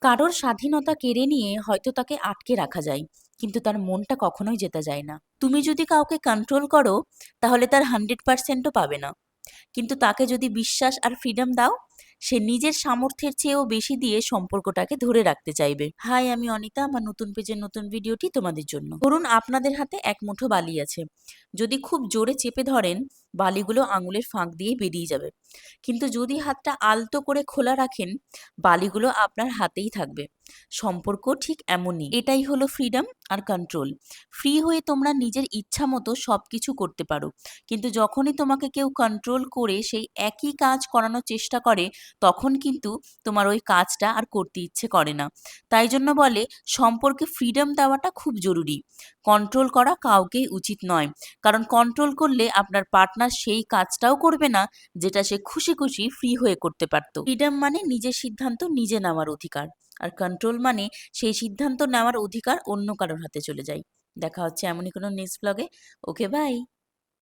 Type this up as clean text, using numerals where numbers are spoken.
কারোর স্বাধীনতা কেড়ে নিয়ে হয়তো তাকে আটকে রাখা যায়, কিন্তু তার মনটা কখনোই জেতা যায় না। তুমি যদি কাউকে কন্ট্রোল করো, তাহলে তার 100%ও পাবে না। কিন্তু তাকে যদি বিশ্বাস আর ফ্রিডম দাও, সে নিজের সামর্থ্যের চেয়েও বেশি দিয়ে সম্পর্কটাকে ধরে রাখতে চাইবে। হাই, আমি অনিতা। আমার নতুন পেজের নতুন ভিডিওটি তোমাদের জন্য। ধরুন আপনাদের হাতে এক মুঠো বালি আছে। যদি খুব জোরে চেপে ধরেন, বালিগুলো আঙুলের ফাঁক দিয়ে বেরিয়ে যাবে। কিন্তু যদি হাতটা আলতো করে খোলা রাখেন, বালিগুলো আপনার হাতেই থাকবে। সম্পর্ক ঠিক এমনই। এটাই হলো ফ্রিডম আর কন্ট্রোল। ফ্রি হয়ে তোমরা নিজের ইচ্ছা মতো সবকিছু করতে পারো, কিন্তু যখনই তোমাকে কেউ কন্ট্রোল করে সেই একই কাজ করানোর চেষ্টা করে, তখন কিন্তু তোমার ওই কাজটা আর করতে ইচ্ছে করে না। তাই জন্য বলে, সম্পর্কে ফ্রিডম দেওয়াটা খুব জরুরি। কন্ট্রোল করা কাউকেই উচিত নয়, কারণ কন্ট্রোল করলে আপনার পার্টনার সেই কাজটাও করবে না যেটা সে খুশি খুশি ফ্রি হয়ে করতে পারত। ফ্রিডম মানে নিজের সিদ্ধান্ত নিজে নেওয়ার অধিকার, আর কন্ট্রোল মানে সেই সিদ্ধান্ত নেওয়ার অধিকার অন্য কারোর হাতে চলে যায়। দেখা হচ্ছে এমনই কোনো নেক্সট ব্লগে। ওকে, বাই।